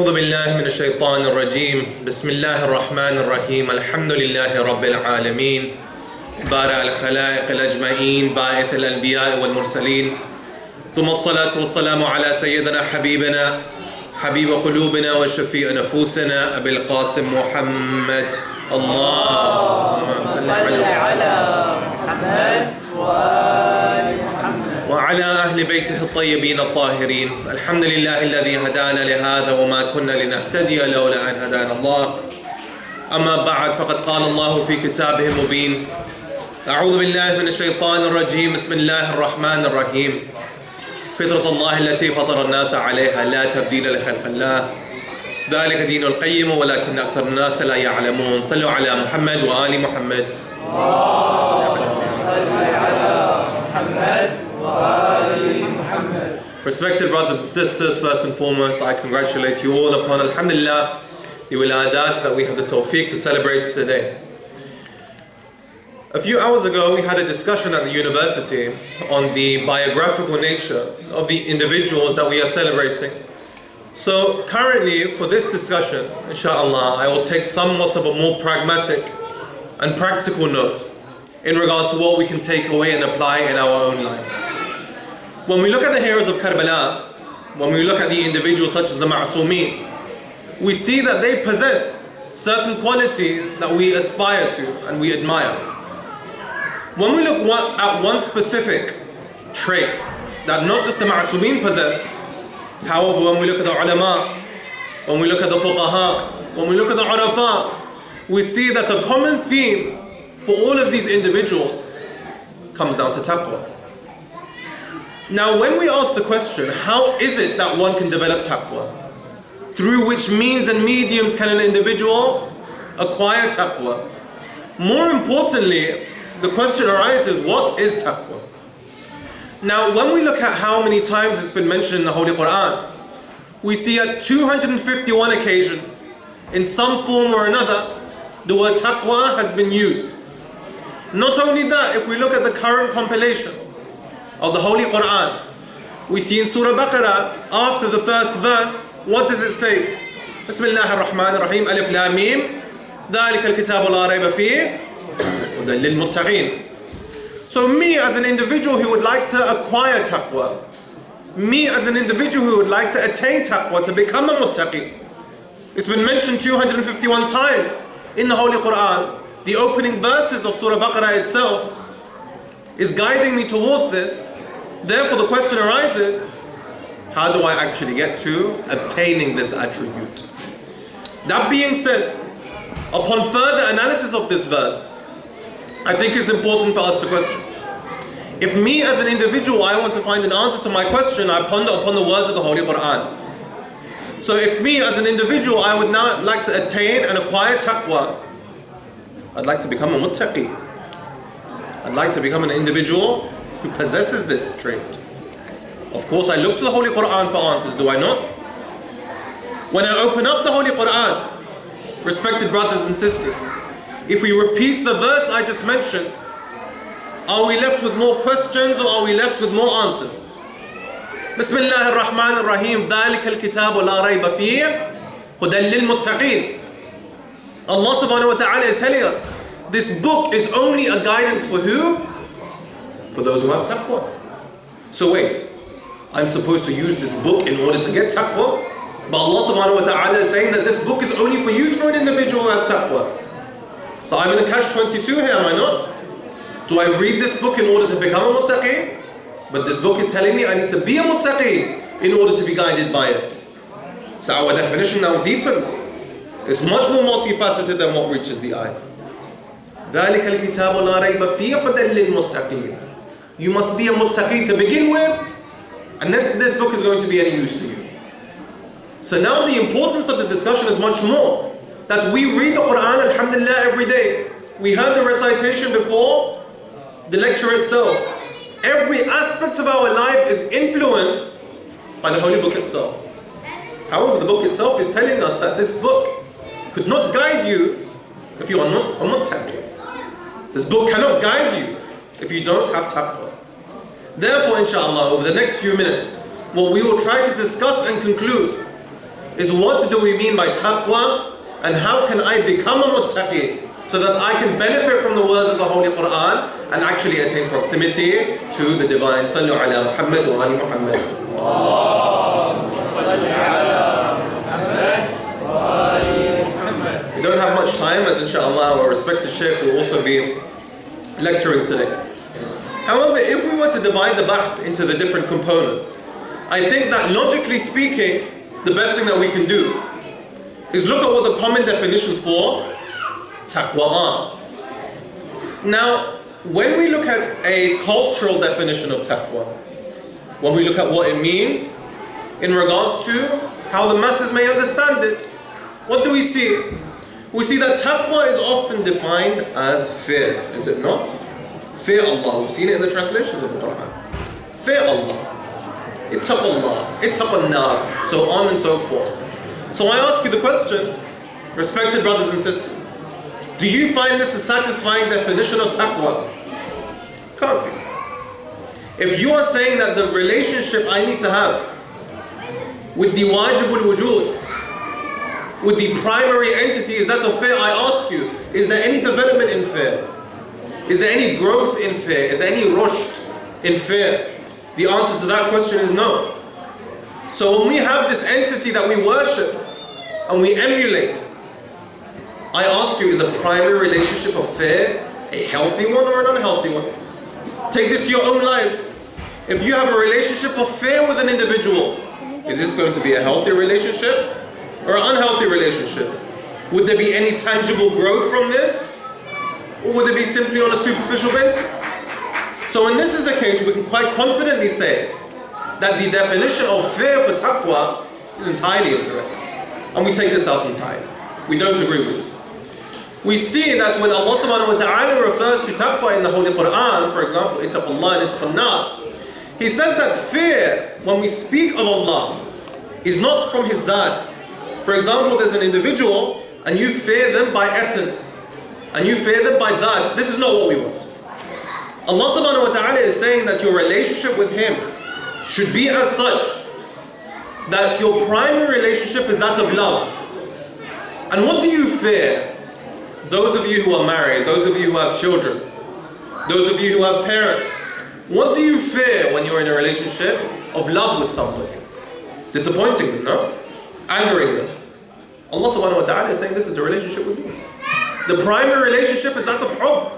أعوذ بالله من الشيطان الرجيم بسم الله الرحمن الرحيم الحمد لله رب العالمين بارئ الخلائق الأجمعين باعث الأنبياء والمرسلين ثم الصلاة والسلام على سيدنا حبيبنا حبيب قلوبنا وشفيع نفوسنا أبي القاسم محمد اللهم صل على محمد وآل محمد وعلى أهل بيته الطيبين الطاهرين. الحمد لله الذي هدانا لهذا وما كنا لنهتدي لولا أن هدانا الله. أما بعد فقد قال الله في كتابه المبين أعوذ بالله من الشيطان الرجيم بسم الله الرحمن الرحيم فطرة الله التي فطر الناس عليها لا تبديل لخلق الله ذلك دين القيم ولكن أكثر الناس لا يعلمون. صلوا على محمد وآل محمد. Respected brothers and sisters, first and foremost, I congratulate you all upon Alhamdulillah, the wiladat that we have the tawfiq to celebrate today. A few hours ago, we had a discussion at the university on the biographical nature of the individuals that we are celebrating. So currently, for this discussion, inshallah, I will take somewhat of a more pragmatic and practical note in regards to what we can take away and apply in our own lives. When we look at the heroes of Karbala, when we look at the individuals such as the Ma'asumeen, we see that they possess certain qualities that we aspire to and we admire. When we look at one specific trait that not just the Ma'asumeen possess, however, when we look at the ulama, when we look at the fuqaha, when we look at the urafa, we see that a common theme for all of these individuals comes down to taqwa. Now, when we ask the question, how is it that one can develop taqwa? Through which means and mediums can an individual acquire taqwa? More importantly, the question arises, what is taqwa? Now, when we look at how many times it's been mentioned in the Holy Quran, we see at 251 occasions, in some form or another, the word taqwa has been used. Not only that, if we look at the current compilation of the Holy Quran, we see in Surah Baqarah, after the first verse, what does it say? Bismillah ar-Rahman ar-Rahim, Alif Lam Mim, ذَلِكَ الْكِتَابُ لَا رَيْبَ فِيهِ هُدًى لِلْمُتَّقِينَ. So me as an individual who would like to acquire taqwa, me as an individual who would like to attain taqwa, to become a muttaqi, it's been mentioned 251 times in the Holy Quran. The opening verses of Surah Baqarah itself is guiding me towards this. Therefore the question arises, how do I actually get to obtaining this attribute? That being said, upon further analysis of this verse, I think it's important for us to question. If me as an individual, I want to find an answer to my question, I ponder upon the words of the Holy Quran. So if me as an individual, I would now like to attain and acquire taqwa, I'd like to become a muttaqi. I'd like to become an individual who possesses this trait. Of course, I look to the Holy Quran for answers, do I not? When I open up the Holy Quran, respected brothers and sisters, if we repeat the verse I just mentioned, are we left with more questions or are we left with more answers? Bismillah ar-Rahman ar-Rahim, ذَلِكَ الْكِتَابُ لَا رَيْبَ فِيهِ هُدًى لِلْمُتَّقِينَ. Allah subhanahu wa ta'ala is telling us, this book is only a guidance for who? For those who have taqwa. So wait, I'm supposed to use this book in order to get taqwa? But Allah subhanahu wa ta'ala is saying that this book is only for use for an individual who has taqwa. So I'm in a catch-22 here, am I not? Do I read this book in order to become a muttaqi? But this book is telling me I need to be a muttaqi in order to be guided by it. So our definition now deepens. It's much more multifaceted than what reaches the eye. ذَلِكَ الْكِتَابُ لَا رَيْبَ فِيهِ هُدًى لِلْمُتَّقِينَ. You must be a muttaqi to begin with, and this book is going to be any use to you. So now the importance of the discussion is much more. That we read the Quran, alhamdulillah, every day. We heard the recitation before the lecture itself. Every aspect of our life is influenced by the Holy Book itself. However, the book itself is telling us that this book could not guide you if you are not a muttaqi. This book cannot guide you if you don't have taqwa. Therefore, inshallah, over the next few minutes, what we will try to discuss and conclude is what do we mean by taqwa, and how can I become a muttaqi so that I can benefit from the words of the Holy Quran and actually attain proximity to the divine. Sallu ala Muhammad wa ali Muhammad. We don't have much time, as inshallah our respected Shaykh will also be lecturing today. However, if we were to divide the bahth into the different components, I think that logically speaking, the best thing that we can do is look at what the common definitions for taqwa are. Now, when we look at a cultural definition of taqwa, when we look at what it means in regards to how the masses may understand it, what do we see? We see that taqwa is often defined as fear, is it not? Fear Allah. We've seen it in the translations of the Quran. Fear Allah. Ittaqullah. Ittaqunnar. So on and so forth. So I ask you the question, respected brothers and sisters, do you find this a satisfying definition of taqwa? Can't be. If you are saying that the relationship I need to have with the wajibul wujud, with the primary entity is that of fear, I ask you, is there any development in fear? Is there any growth in fear? Is there any rushd in fear? The answer to that question is no. So when we have this entity that we worship and we emulate, I ask you, is a primary relationship of fear a healthy one or an unhealthy one? Take this to your own lives. If you have a relationship of fear with an individual, is this going to be a healthy relationship or an unhealthy relationship? Would there be any tangible growth from this? Or would it be simply on a superficial basis? So when this is the case, we can quite confidently say that the definition of fear for taqwa is entirely incorrect. And we take this out entirely. We don't agree with this. We see that when Allah subhanahu wa ta'ala refers to taqwa in the Holy Quran, for example, ittaqullah and ittaqunnar, He says that fear, when we speak of Allah, is not from His dhat. For example, there's an individual and you fear them by essence, and you fear them by that. This is not what we want. Allah subhanahu wa ta'ala is saying that your relationship with Him should be as such that your primary relationship is that of love. And what do you fear? Those of you who are married, those of you who have children, those of you who have parents, what do you fear when you're in a relationship of love with somebody? Disappointing them, no? Angering them. Allah subhanahu wa ta'ala is saying this is the relationship with me. The primary relationship is that of hubb,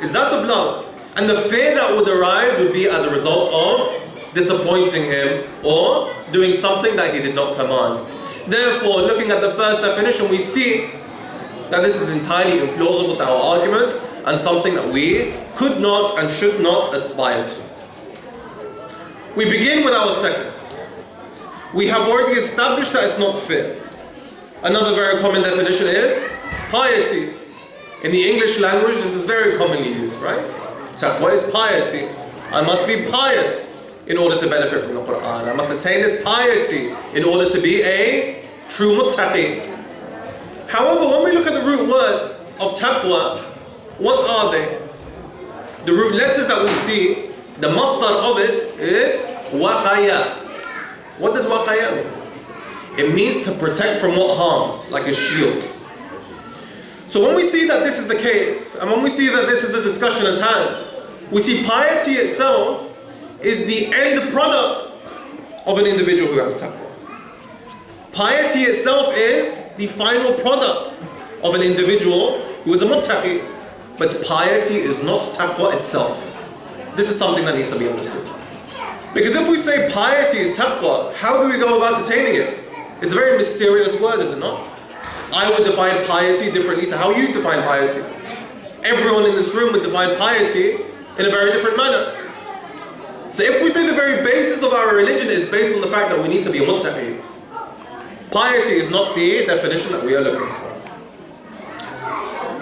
is that of love. And the fear that would arise would be as a result of disappointing him or doing something that he did not command. Therefore, looking at the first definition, we see that this is entirely implausible to our argument and something that we could not and should not aspire to. We begin with our second. We have already established that it's not fear. Another very common definition is piety. In the English language, this is very commonly used, right? Taqwa is piety. I must be pious in order to benefit from the Quran. I must attain this piety in order to be a true muttaqi. However, when we look at the root words of taqwa, what are they? The root letters that we see, the masdar of it is waqaya. What does waqaya mean? It means to protect from what harms, like a shield. So when we see that this is the case, and when we see that this is a discussion at hand, we see piety itself is the end product of an individual who has taqwa. Piety itself is the final product of an individual who is a muttaqi. But piety is not taqwa itself. This is something that needs to be understood. Because if we say piety is taqwa, how do we go about attaining it? It's a very mysterious word, is it not? I would define piety differently to how you define piety. Everyone in this room would define piety in a very different manner. So if we say the very basis of our religion is based on the fact that we need to be a muttaqi, piety is not the definition that we are looking for.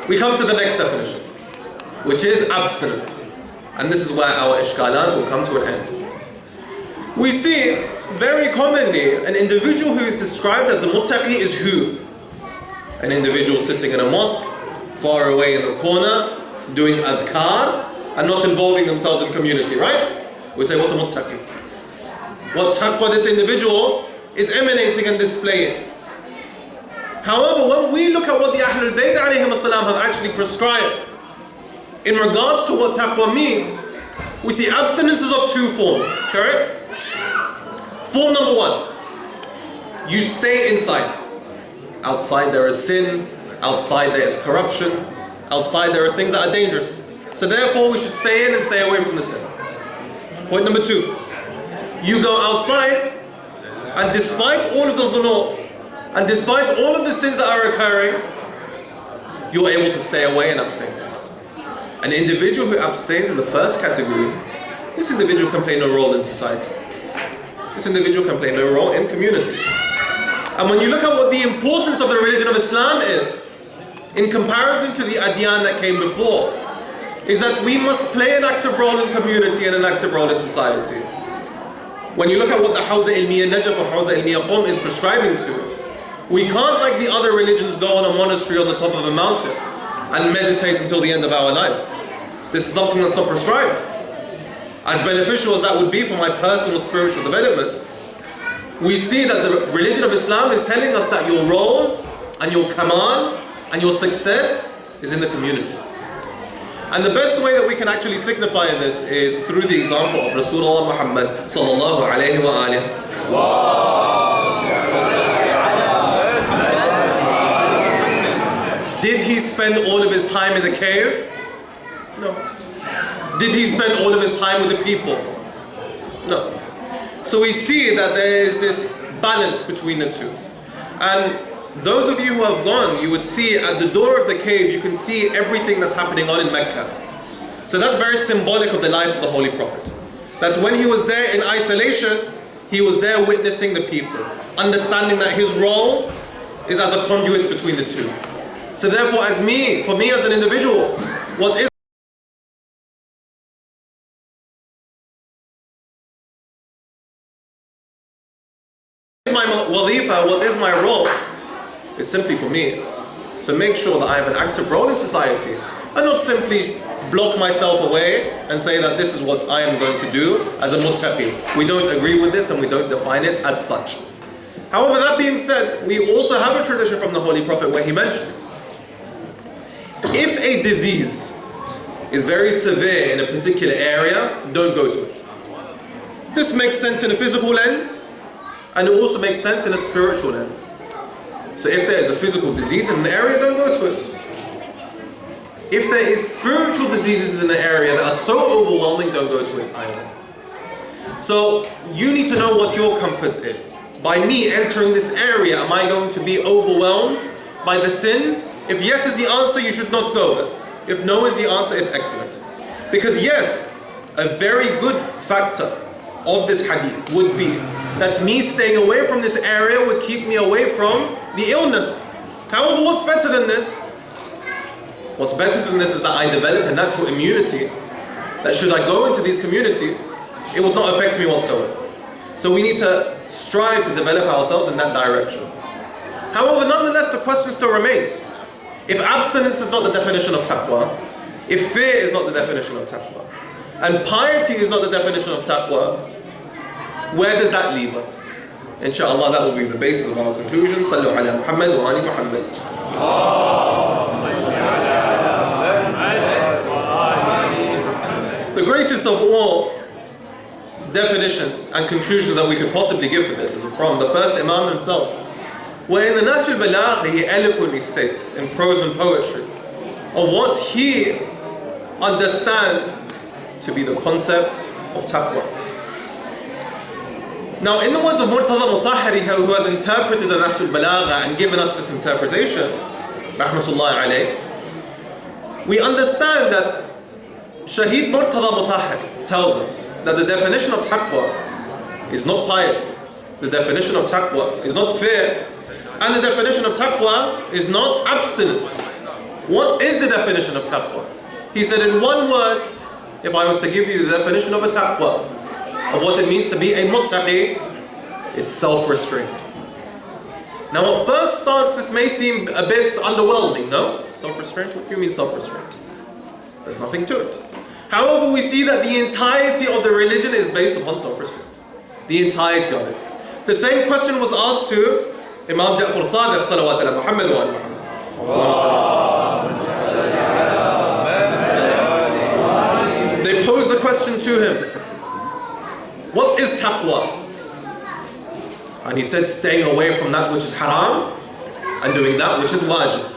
We come to the next definition, which is abstinence. And this is where our ishkalat will come to an end. We see very commonly an individual who is described as a muttaqi is who? An individual sitting in a mosque, far away in the corner, doing adhkar, and not involving themselves in community, right? We say, what's a muttaqi? What taqwa this individual is emanating and displaying. However, when we look at what the Ahlul Bayt alayhim as-salam have actually prescribed in regards to what taqwa means, we see abstinences of two forms, correct? Form number one, you stay inside. Outside there is sin, outside there is corruption, outside there are things that are dangerous. So therefore we should stay in and stay away from the sin. Point number two, you go outside and despite all of the dhunub, and despite all of the sins that are occurring, you're able to stay away and abstain from it. An individual who abstains in the first category, this individual can play no role in society. This individual can play no role in community. And when you look at what the importance of the religion of Islam is, in comparison to the adyan that came before, is that we must play an active role in community and an active role in society. When you look at what the Hawza Ilmiya Najaf or Hawza Ilmiya Qom is prescribing to, we can't, like the other religions, go on a monastery on the top of a mountain and meditate until the end of our lives. This is something that's not prescribed. As beneficial as that would be for my personal spiritual development, we see that the religion of Islam is telling us that your role and your kamal and your success is in the community. And the best way that we can actually signify this is through the example of Rasulullah Muhammad sallallahu alayhi wa alihi. Did he spend all of his time in the cave? No. Did he spend all of his time with the people? No. So we see that there is this balance between the two. And those of you who have gone, you would see at the door of the cave, you can see everything that's happening on in Mecca. So that's very symbolic of the life of the Holy Prophet. That when he was there in isolation, he was there witnessing the people, understanding that his role is as a conduit between the two. So therefore, for me as an individual, what is my wadifa, what is my role, is simply for me to make sure that I have an active role in society and not simply block myself away and say that this is what I am going to do as a muttaqi. We don't agree with this and we don't define it as such. However, that being said, we also have a tradition from the Holy Prophet where he mentions, if a disease is very severe in a particular area, don't go to it. This makes sense in a physical lens, and it also makes sense in a spiritual lens. So if there is a physical disease in an area, don't go to it. If there is spiritual diseases in an area that are so overwhelming, don't go to it either. So you need to know what your compass is. By me entering this area, am I going to be overwhelmed by the sins? If yes is the answer, you should not go. If no is the answer, it's excellent. Because yes, a very good factor of this hadith would be that me staying away from this area would keep me away from the illness. However, what's better than this? What's better than this is that I develop a natural immunity that should I go into these communities, it would not affect me whatsoever. So we need to strive to develop ourselves in that direction. However, nonetheless, the question still remains. If abstinence is not the definition of taqwa, if fear is not the definition of taqwa, and piety is not the definition of taqwa, where does that leave us? Inshallah, that will be the basis of our conclusion. Sallu ala Muhammad wa ali Muhammad. The greatest of all definitions and conclusions that we could possibly give for this is from the first Imam himself, where in the Nahj al-Balagha he eloquently states in prose and poetry of what he understands to be the concept of taqwa. Now, in the words of Murtada Mutahhari, who has interpreted the Nahj al-Balagha and given us this interpretation, rahmatullahi alayh, we understand that Shaheed Murtada Mutahhari tells us that the definition of taqwa is not piety, the definition of taqwa is not fear, and the definition of taqwa is not abstinence. What is the definition of taqwa? He said in one word, if I was to give you the definition of a taqwa, of what it means to be a muttaqi, it's self-restraint. Now at first stance this may seem a bit underwhelming, no? Self-restraint? What do you mean self-restraint? There's nothing to it. However, we see that the entirety of the religion is based upon self-restraint. The entirety of it. The same question was asked to Imam Ja'far Sadiq, salawat ala Muhammad wa ala Muhammad. They posed the question to him, what is taqwa? And he said, staying away from that which is haram and doing that which is wajib.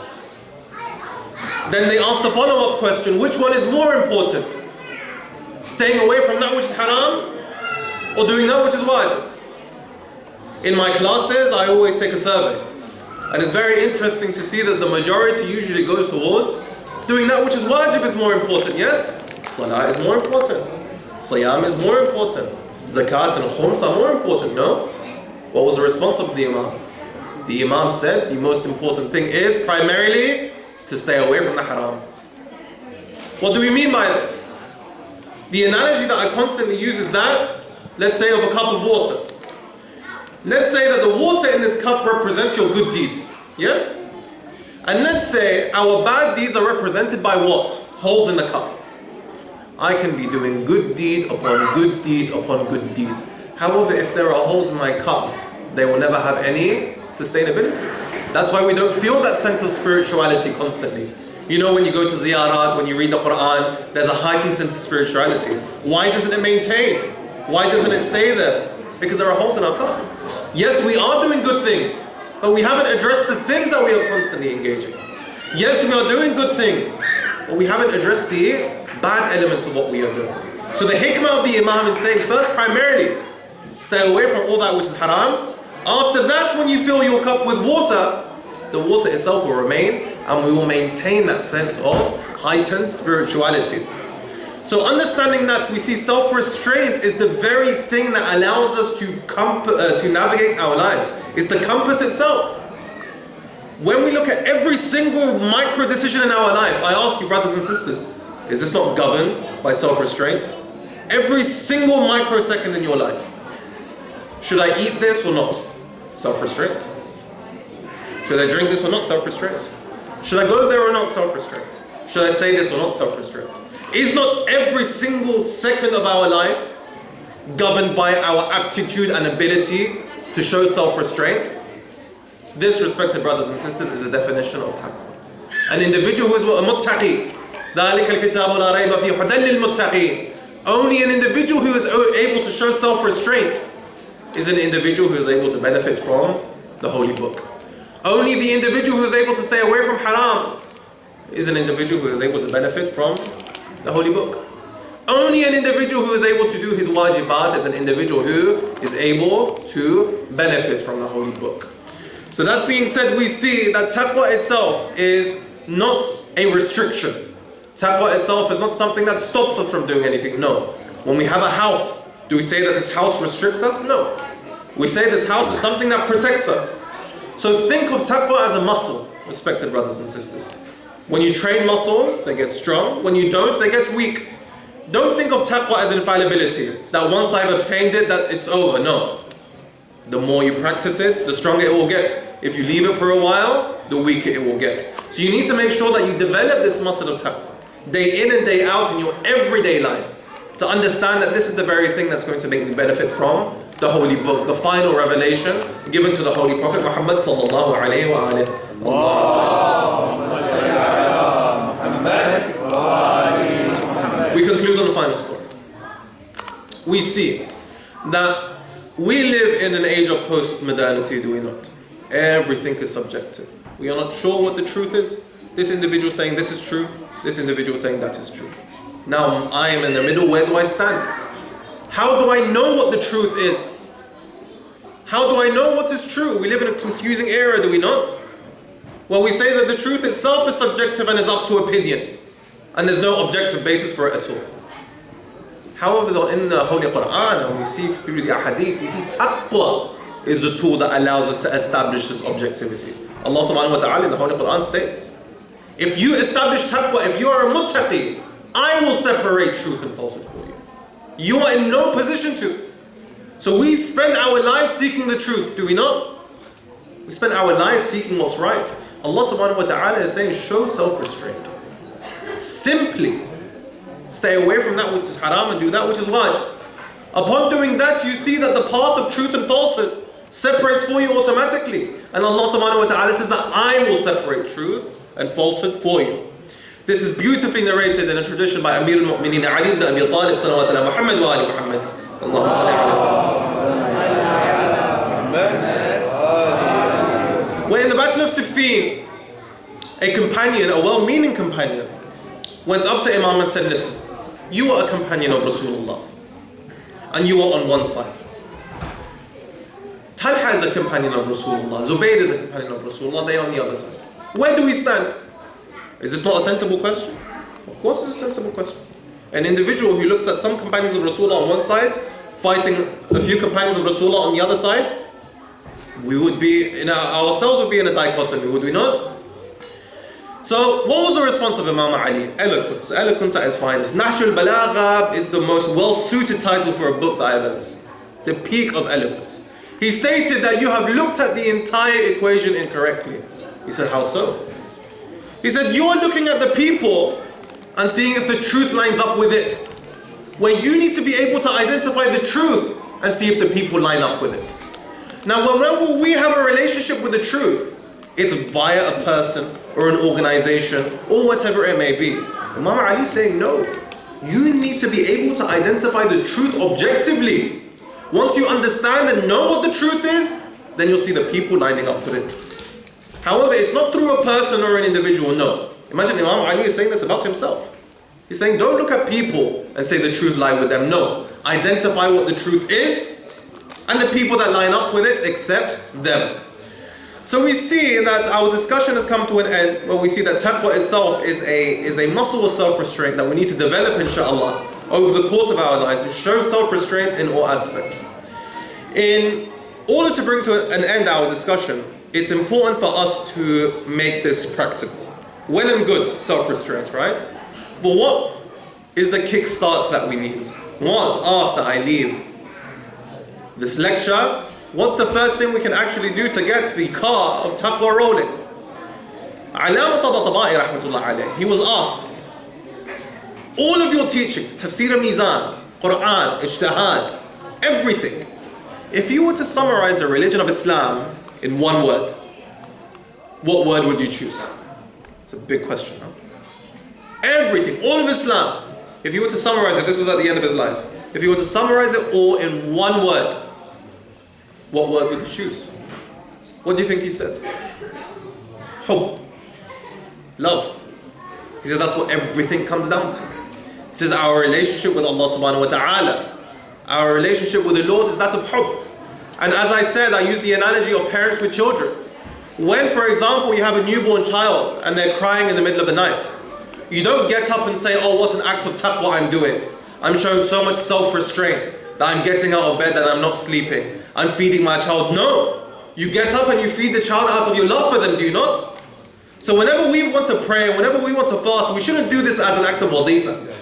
Then they asked the follow-up question, which one is more important? Staying away from that which is haram or doing that which is wajib? In my classes, I always take a survey. And it's very interesting to see that the majority usually goes towards doing that which is wajib is more important, yes? Salah is more important. Siyam is more important. Zakat and khums are more important, no? What was the response of the Imam? The Imam said the most important thing is primarily to stay away from the haram. What do we mean by this? The analogy that I constantly use is that, let's say, of a cup of water. Let's say that the water in this cup represents your good deeds, yes? And let's say our bad deeds are represented by what? Holes in the cup. I can be doing good deed upon good deed upon good deed. However, if there are holes in my cup, they will never have any sustainability. That's why we don't feel that sense of spirituality constantly. You know, when you go to ziyarat, when you read the Quran, there's a heightened sense of spirituality. Why doesn't it maintain? Why doesn't it stay there? Because there are holes in our cup. Yes, we are doing good things, but we haven't addressed the sins that we are constantly engaging. Yes, we are doing good things, but we haven't addressed the bad elements of what we are doing. So the hikmah of the Imam is saying, first, primarily, stay away from all that which is haram. After that, when you fill your cup with water, the water itself will remain, and we will maintain that sense of heightened spirituality. So understanding that, we see self-restraint is the very thing that allows us to navigate our lives. It's the compass itself. When we look at every single micro decision in our life, I ask you, brothers and sisters, is this not governed by self-restraint? Every single microsecond in your life. Should I eat this or not? Self-restraint. Should I drink this or not? Self-restraint. Should I go there or not? Self-restraint. Should I say this or not? Self-restraint. Is not every single second of our life governed by our aptitude and ability to show self-restraint? This, respected brothers and sisters, is a definition of taqwa. An individual who is a muttaqi. Only an individual who is able to show self-restraint is an individual who is able to benefit from the holy book. Only the individual who is able to stay away from haram is an individual who is able to benefit from the holy book. Only an individual who is able to do his wajibat is an individual who is able to benefit from the holy book. So that being said, we see that taqwa itself is not a restriction. Taqwa itself is not something that stops us from doing anything. No. When we have a house, do we say that this house restricts us? No. We say this house is something that protects us. So think of taqwa as a muscle, respected brothers and sisters. When you train muscles, they get strong. When you don't, they get weak. Don't think of taqwa as infallibility, that once I've obtained it, that it's over. No. The more you practice it, the stronger it will get. If you leave it for a while, the weaker it will get. So you need to make sure that you develop this muscle of taqwa, day in and day out in your everyday life, to understand that this is the very thing that's going to make me benefit from the holy book, the final revelation given to the Holy Prophet Muhammad sallallahu alayhi wa alihi. We conclude on the final story. We see that we live in an age of post-modernity, do we not? Everything is subjective. We are not sure what the truth is. This individual saying this is true, this individual saying that is true. Now I am in the middle, where do I stand? How do I know what the truth is? How do I know what is true? We live in a confusing era, do we not? Well, we say that the truth itself is subjective and is up to opinion. And there's no objective basis for it at all. However, though, in the Holy Quran, and we see through the ahadith, we see taqwa is the tool that allows us to establish this objectivity. Allah subhanahu wa ta'ala in the Holy Quran states, if you establish taqwa, if you are a muttaqi, I will separate truth and falsehood for you. You are in no position to. So we spend our lives seeking the truth, do we not? We spend our lives seeking what's right. Allah subhanahu wa ta'ala is saying, show self-restraint. Simply stay away from that which is haram and do that which is wajib. Upon doing that, you see that the path of truth and falsehood separates for you automatically. And Allah subhanahu wa ta'ala says that I will separate truth and falsehood for you. This is beautifully narrated in a tradition by Amir al-Mu'mineen Ali ibn Abi Talib sallallahu ala Muhammad wa ali Muhammad. Allahumma salli alayhi. When in the Battle of Siffin, a companion, a well-meaning companion, went up to Imam and said, listen, you are a companion of Rasulullah and you are on one side. Talha is a companion of Rasulullah, Zubayr is a companion of Rasulullah, they are on the other side. Where do we stand? Is this not a sensible question? Of course it's a sensible question. An individual who looks at some companions of Rasulullah on one side, fighting a few companions of Rasulullah on the other side, we would be, ourselves would be in a dichotomy, would we not? So, what was the response of Imam Ali? Eloquence. Eloquence at its finest. Nahj al-Balagha is the most well-suited title for a book that I've ever seen. The peak of eloquence. He stated that you have looked at the entire equation incorrectly. He said, how so? He said, you are looking at the people and seeing if the truth lines up with it. Where you need to be able to identify the truth and see if the people line up with it. Now, whenever we have a relationship with the truth, it's via a person or an organization or whatever it may be. Imam Ali is saying, no. You need to be able to identify the truth objectively. Once you understand and know what the truth is, then you'll see the people lining up with it. However, it's not through a person or an individual, no. Imagine Imam Ali is saying this about himself. He's saying, don't look at people and say the truth lie with them. No. Identify what the truth is, and the people that line up with it, accept them. So we see that our discussion has come to an end, where we see that taqwa itself is a muscle of self-restraint that we need to develop, inshallah, over the course of our lives, to show self-restraint in all aspects. In order to bring to an end our discussion, it's important for us to make this practical. Well and good, self-restraint, right? But what is the kickstart that we need? What, after I leave this lecture, what's the first thing we can actually do to get the car of taqwa rolling? Alama Tabatabai rahmatullah alayh, he was asked, all of your teachings, tafsir al-mizan, Quran, ijtihad, everything, if you were to summarize the religion of Islam in one word, what word would you choose? It's a big question, huh? Everything, all of Islam, if you were to summarize it, this was at the end of his life, if you were to summarize it all in one word, what word would you choose? What do you think he said? Hubb. Love. He said that's what everything comes down to. He says our relationship with Allah subhanahu wa ta'ala, our relationship with the Lord is that of hubb. And as I said, I use the analogy of parents with children. When, for example, you have a newborn child and they're crying in the middle of the night, you don't get up and say, oh, what an act of taqwa I'm doing. I'm showing so much self-restraint that I'm getting out of bed and I'm not sleeping. I'm feeding my child. No. You get up and you feed the child out of your love for them, do you not? So whenever we want to pray, whenever we want to fast, we shouldn't do this as an act of wadifa.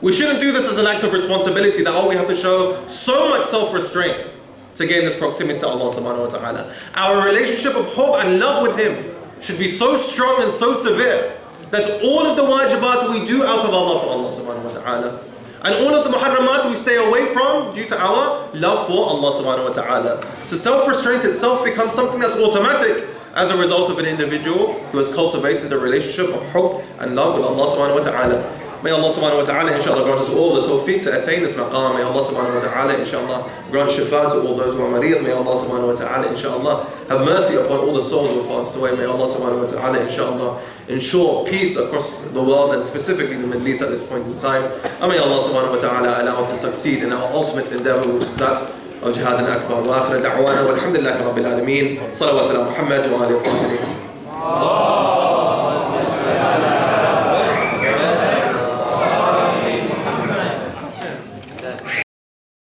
We shouldn't do this as an act of responsibility that, oh, we have to show so much self-restraint to gain this proximity to Allah subhanahu wa ta'ala. Our relationship of hope and love with Him should be so strong and so severe that all of the wajibat we do out of Allah for Allah subhanahu wa ta'ala. And all of the muharramat we stay away from due to our love for Allah subhanahu wa ta'ala. So self-restraint itself becomes something that's automatic as a result of an individual who has cultivated a relationship of hope and love with Allah subhanahu wa ta'ala. May Allah subhanahu wa ta'ala inshallah grant us all the tawfiq to attain this maqam. May Allah subhanahu wa ta'ala inshallah grant shifa to all those who are mareed. May Allah subhanahu wa ta'ala inshallah have mercy upon all the souls who have passed away. May Allah subhanahu wa ta'ala inshallah ensure peace across the world and specifically the Middle East at this point in time. And may Allah subhanahu wa ta'ala allow us to succeed in our ultimate endeavor, which is that of jihad and akbar. Wa akhir da'wana walhamdulillahi rabbil alameen. Salawat ala Muhammad wa alihi wa